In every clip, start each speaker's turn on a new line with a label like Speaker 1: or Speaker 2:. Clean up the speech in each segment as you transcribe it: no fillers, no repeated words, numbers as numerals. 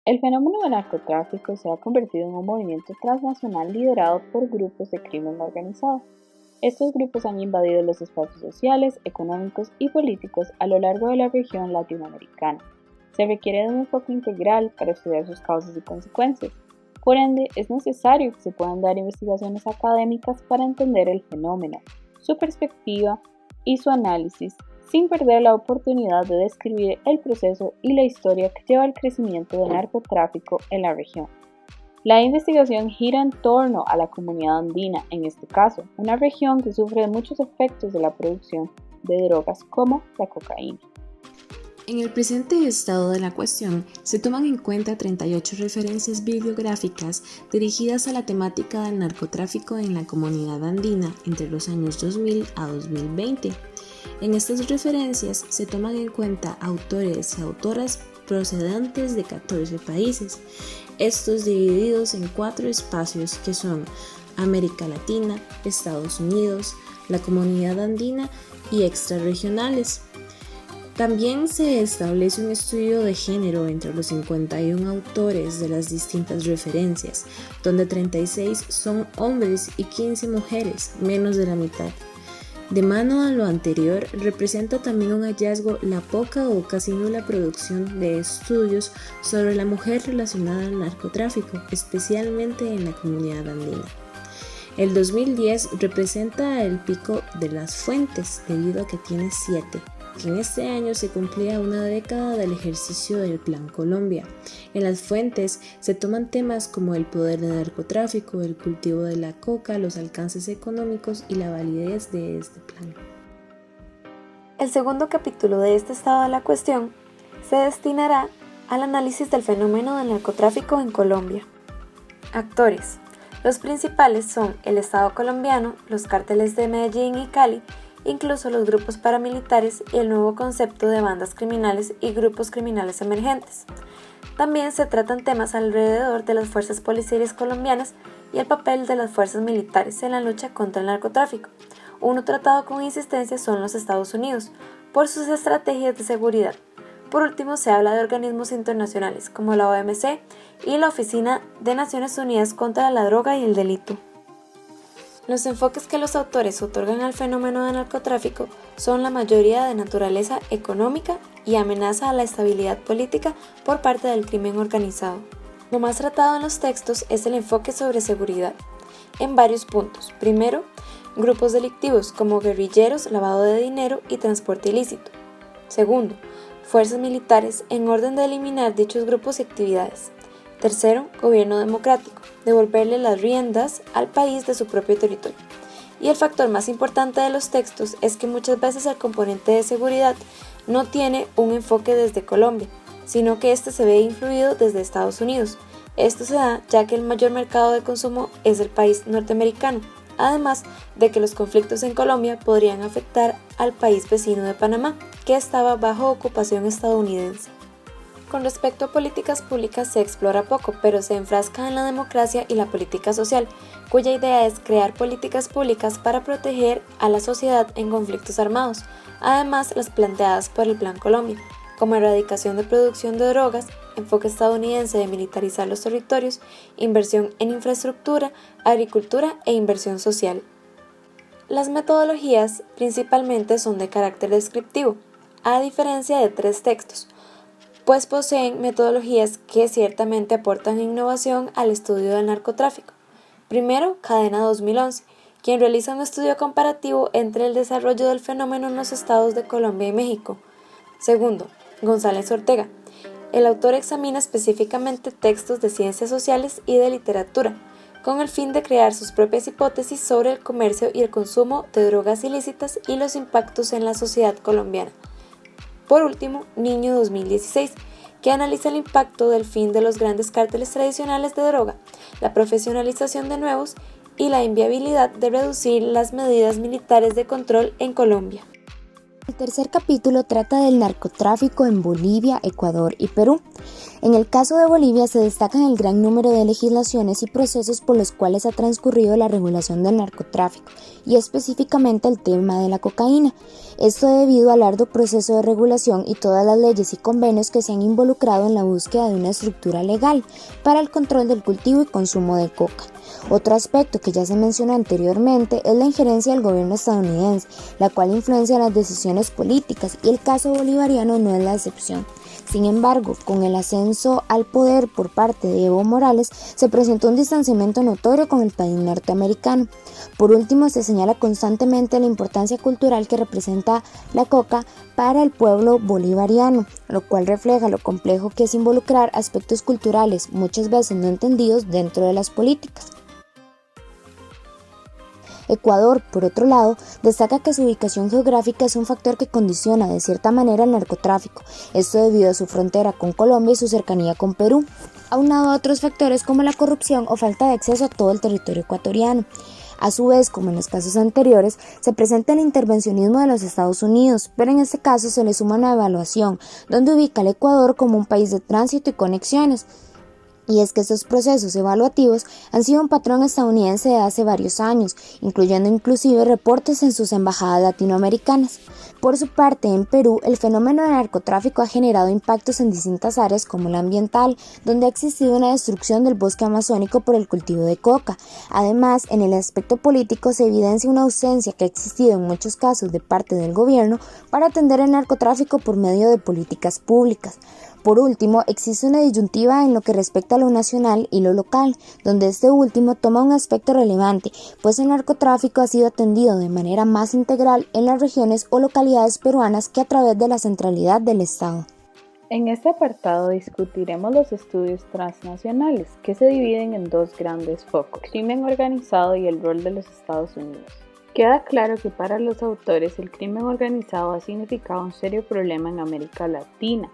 Speaker 1: El fenómeno del narcotráfico se ha convertido en un movimiento transnacional liderado por grupos de crimen organizado. Estos grupos han invadido los espacios sociales, económicos y políticos a lo largo de la región latinoamericana. Se requiere de un enfoque integral para estudiar sus causas y consecuencias. Por ende, es necesario que se puedan dar investigaciones académicas para entender el fenómeno, su perspectiva y su análisis, sin perder la oportunidad de describir el proceso y la historia que lleva al crecimiento del narcotráfico en la región. La investigación gira en torno a la comunidad andina, en este caso, una región que sufre muchos efectos de la producción de drogas como la cocaína.
Speaker 2: En el presente estado de la cuestión, se toman en cuenta 38 referencias bibliográficas dirigidas a la temática del narcotráfico en la comunidad andina entre los años 2000 a 2020. En estas referencias se toman en cuenta autores y autoras procedentes de 14 países, estos divididos en 4 espacios que son América Latina, Estados Unidos, la comunidad andina y extrarregionales. También se establece un estudio de género entre los 51 autores de las distintas referencias, donde 36 son hombres y 15 mujeres, menos de la mitad. De mano a lo anterior, representa también un hallazgo la poca o casi nula producción de estudios sobre la mujer relacionada al narcotráfico, especialmente en la comunidad andina. El 2010 representa el pico de las fuentes, debido a que tiene 7. Que en este año se cumplía una década del ejercicio del Plan Colombia. En las fuentes se toman temas como el poder del narcotráfico, el cultivo de la coca, los alcances económicos y la validez de este plan.
Speaker 3: El segundo capítulo de este estado de la cuestión se destinará al análisis del fenómeno del narcotráfico en Colombia. Actores. Los principales son el Estado colombiano, los cárteles de Medellín y Cali, incluso los grupos paramilitares y el nuevo concepto de bandas criminales y grupos criminales emergentes. También se tratan temas alrededor de las fuerzas policiales colombianas y el papel de las fuerzas militares en la lucha contra el narcotráfico. Uno tratado con insistencia son los Estados Unidos, por sus estrategias de seguridad. Por último, se habla de organismos internacionales como la OMC y la Oficina de Naciones Unidas contra la Droga y el Delito. Los enfoques que los autores otorgan al fenómeno del narcotráfico son la mayoría de naturaleza económica y amenaza a la estabilidad política por parte del crimen organizado. Lo más tratado en los textos es el enfoque sobre seguridad, en varios puntos. Primero, grupos delictivos como guerrilleros, lavado de dinero y transporte ilícito. Segundo, fuerzas militares en orden de eliminar dichos grupos y actividades. Tercero, gobierno democrático, devolverle las riendas al país de su propio territorio. Y el factor más importante de los textos es que muchas veces el componente de seguridad no tiene un enfoque desde Colombia, sino que este se ve influido desde Estados Unidos. Esto se da ya que el mayor mercado de consumo es el país norteamericano, además de que los conflictos en Colombia podrían afectar al país vecino de Panamá, que estaba bajo ocupación estadounidense. Con respecto a políticas públicas se explora poco, pero se enfrasca en la democracia y la política social, cuya idea es crear políticas públicas para proteger a la sociedad en conflictos armados, además las planteadas por el Plan Colombia, como erradicación de producción de drogas, enfoque estadounidense de militarizar los territorios, inversión en infraestructura, agricultura e inversión social. Las metodologías principalmente son de carácter descriptivo, a diferencia de 3 textos, pues poseen metodologías que ciertamente aportan innovación al estudio del narcotráfico. Primero, Cadena 2011, quien realiza un estudio comparativo entre el desarrollo del fenómeno en los estados de Colombia y México. Segundo, González Ortega. El autor examina específicamente textos de ciencias sociales y de literatura, con el fin de crear sus propias hipótesis sobre el comercio y el consumo de drogas ilícitas y los impactos en la sociedad colombiana. Por último, Niño 2016, que analiza el impacto del fin de los grandes cárteles tradicionales de droga, la profesionalización de nuevos y la inviabilidad de reducir las medidas militares de control en Colombia.
Speaker 1: El
Speaker 4: tercer capítulo trata del narcotráfico en Bolivia, Ecuador y Perú. En el caso de Bolivia se destacan el gran número de legislaciones y procesos por los cuales ha transcurrido la regulación del narcotráfico y específicamente el tema de la cocaína. Esto debido al arduo proceso de regulación y todas las leyes y convenios que se han involucrado en la búsqueda de una estructura legal para el control del cultivo y consumo de coca. Otro aspecto que ya se mencionó anteriormente es la injerencia del gobierno estadounidense, la cual influencia las decisiones políticas y el caso bolivariano no es la excepción. Sin embargo, con el ascenso al poder por parte de Evo Morales, se presentó un distanciamiento notorio con el país norteamericano. Por último, se señala constantemente la importancia cultural que representa la coca para el pueblo bolivariano, lo cual refleja lo complejo que es involucrar aspectos culturales, muchas veces no entendidos, dentro de las políticas. Ecuador, por otro lado, destaca que su ubicación geográfica es un factor que condiciona de cierta manera el narcotráfico, esto debido a su frontera con Colombia y su cercanía con Perú, aunado a otros factores como la corrupción o falta de acceso a todo el territorio ecuatoriano. A su vez, como en los casos anteriores, se presenta el intervencionismo de los Estados Unidos, pero en este caso se le suma una evaluación, donde ubica al Ecuador como un país de tránsito y conexiones. Y es que estos procesos evaluativos han sido un patrón estadounidense de hace varios años, incluyendo inclusive reportes en sus embajadas latinoamericanas. Por su parte, en Perú, el fenómeno del narcotráfico ha generado impactos en distintas áreas como la ambiental, donde ha existido una destrucción del bosque amazónico por el cultivo de coca. Además, en el aspecto político se evidencia una ausencia que ha existido en muchos casos de parte del gobierno para atender el narcotráfico por medio de políticas públicas. Por último, existe una disyuntiva en lo que respecta a lo nacional y lo local, donde este último toma un aspecto relevante, pues el narcotráfico ha sido atendido de manera más integral en las regiones o localidades peruanas que a través de la centralidad del Estado.
Speaker 1: En este apartado discutiremos los estudios transnacionales, que se dividen en dos grandes focos: crimen organizado y el rol de los Estados Unidos. Queda claro que para los autores el crimen organizado ha significado un serio problema en América Latina.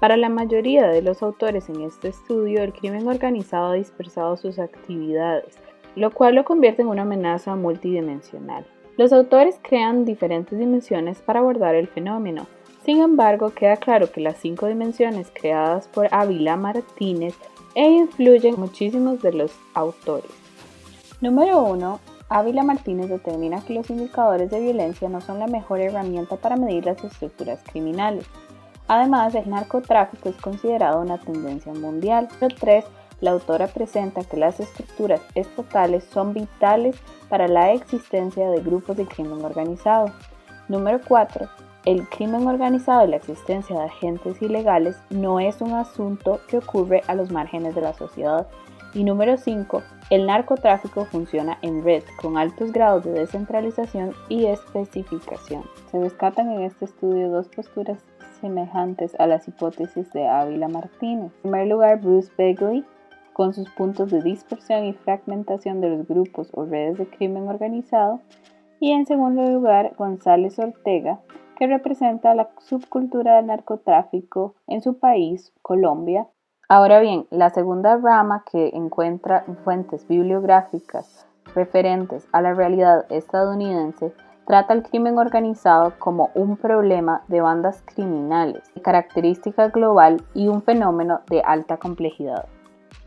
Speaker 1: Para la mayoría de los autores en este estudio, el crimen organizado ha dispersado sus actividades, lo cual lo convierte en una amenaza multidimensional. Los autores crean diferentes dimensiones para abordar el fenómeno. Sin embargo, queda claro que las 5 dimensiones creadas por Ávila Martínez influyen muchísimos de los autores. Número 1. Ávila Martínez determina que los indicadores de violencia no son la mejor herramienta para medir las estructuras criminales. Además, el narcotráfico es considerado una tendencia mundial. Número 3. La autora presenta que las estructuras estatales son vitales para la existencia de grupos de crimen organizado. Número 4. El crimen organizado y la existencia de agentes ilegales no es un asunto que ocurre a los márgenes de la sociedad. Y número 5. El narcotráfico funciona en red, con altos grados de descentralización y especificación. Se rescatan en este estudio dos posturas semejantes a las hipótesis de Ávila Martínez. En primer lugar, Bruce Begley, con sus puntos de dispersión y fragmentación de los grupos o redes de crimen organizado. Y en segundo lugar, González Ortega, que representa la subcultura del narcotráfico en su país, Colombia. Ahora bien, la segunda rama, que encuentra fuentes bibliográficas referentes a la realidad estadounidense, trata el crimen organizado como un problema de bandas criminales, de característica global y un fenómeno de alta complejidad.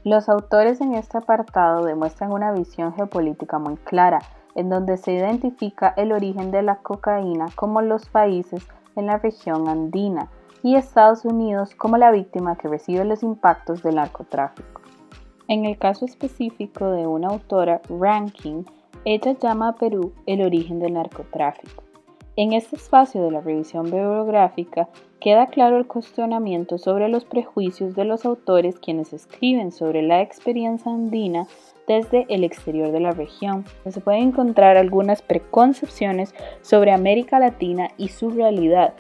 Speaker 1: Los autores en este apartado demuestran una visión geopolítica muy clara, en donde se identifica el origen de la cocaína como los países en la región andina y Estados Unidos como la víctima que recibe los impactos del narcotráfico. En el caso específico de una autora, Rankin, ella llama a Perú el origen del narcotráfico. En este espacio de la revisión bibliográfica queda claro el cuestionamiento sobre los prejuicios de los autores quienes escriben sobre la experiencia andina desde el exterior de la región. Se pueden encontrar algunas preconcepciones sobre América Latina y su realidad.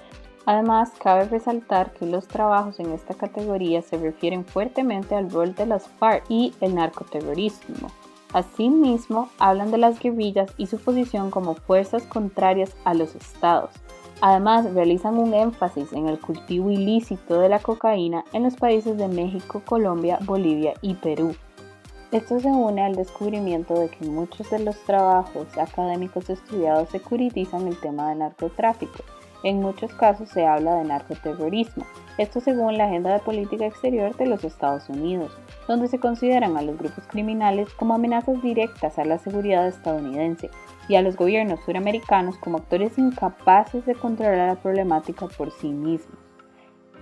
Speaker 1: Además, cabe resaltar que los trabajos en esta categoría se refieren fuertemente al rol de las FARC y el narcoterrorismo. Asimismo, hablan de las guerrillas y su posición como fuerzas contrarias a los estados. Además, realizan un énfasis en el cultivo ilícito de la cocaína en los países de México, Colombia, Bolivia y Perú. Esto se une al descubrimiento de que muchos de los trabajos académicos estudiados securitizan el tema del narcotráfico En muchos casos se habla de narcoterrorismo, esto según la Agenda de Política Exterior de los Estados Unidos, donde se consideran a los grupos criminales como amenazas directas a la seguridad estadounidense y a los gobiernos suramericanos como actores incapaces de controlar la problemática por sí mismos.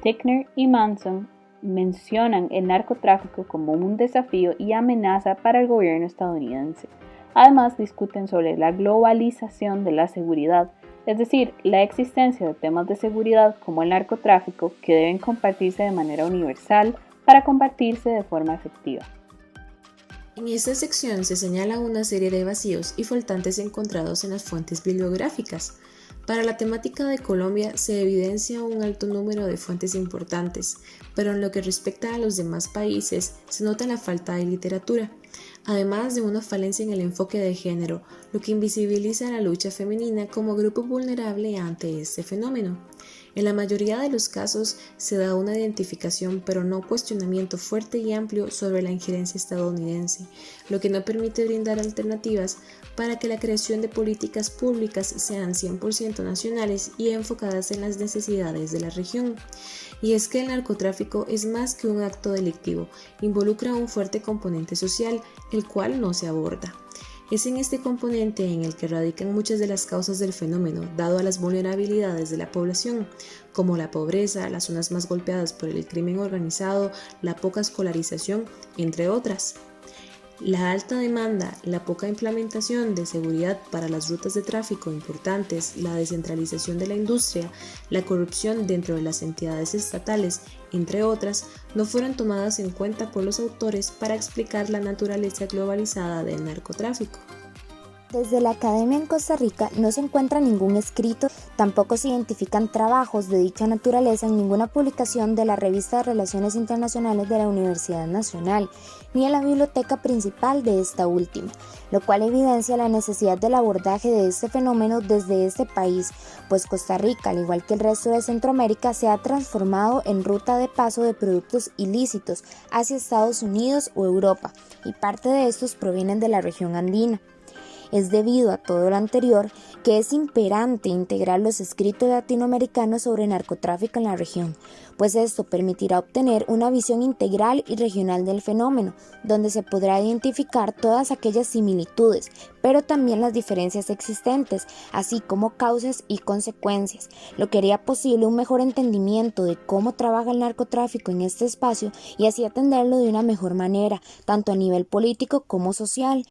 Speaker 1: Tickner y Manson mencionan el narcotráfico como un desafío y amenaza para el gobierno estadounidense. Además, discuten sobre la globalización de la seguridad, es decir, la existencia de temas de seguridad como el narcotráfico que deben compartirse de manera universal para combatirse de forma efectiva.
Speaker 2: En esta sección se señala una serie de vacíos y faltantes encontrados en las fuentes bibliográficas. Para la temática de Colombia se evidencia un alto número de fuentes importantes, pero en lo que respecta a los demás países se nota la falta de literatura, además de una falencia en el enfoque de género, lo que invisibiliza a la lucha femenina como grupo vulnerable ante este fenómeno. En la mayoría de los casos se da una identificación pero no cuestionamiento fuerte y amplio sobre la injerencia estadounidense, lo que no permite brindar alternativas para que la creación de políticas públicas sean 100% nacionales y enfocadas en las necesidades de la región. Y es que el narcotráfico es más que un acto delictivo, involucra un fuerte componente social, el cual no se aborda. Es en este componente en el que radican muchas de las causas del fenómeno, dado a las vulnerabilidades de la población, como la pobreza, las zonas más golpeadas por el crimen organizado, la poca escolarización, entre otras. La alta demanda, la poca implementación de seguridad para las rutas de tráfico importantes, la descentralización de la industria, la corrupción dentro de las entidades estatales, entre otras, no fueron tomadas en cuenta por los autores para explicar la naturaleza globalizada del narcotráfico.
Speaker 4: Desde la academia en Costa Rica no se encuentra ningún escrito, tampoco se identifican trabajos de dicha naturaleza en ninguna publicación de la Revista de Relaciones Internacionales de la Universidad Nacional, ni en la biblioteca principal de esta última, lo cual evidencia la necesidad del abordaje de este fenómeno desde este país, pues Costa Rica, al igual que el resto de Centroamérica, se ha transformado en ruta de paso de productos ilícitos hacia Estados Unidos o Europa, y parte de estos provienen de la región andina. Es debido a todo lo anterior que es imperante integrar los escritos latinoamericanos sobre narcotráfico en la región, pues esto permitirá obtener una visión integral y regional del fenómeno, donde se podrá identificar todas aquellas similitudes, pero también las diferencias existentes, así como causas y consecuencias, lo que haría posible un mejor entendimiento de cómo trabaja el narcotráfico en este espacio y así atenderlo de una mejor manera, tanto a nivel político como social.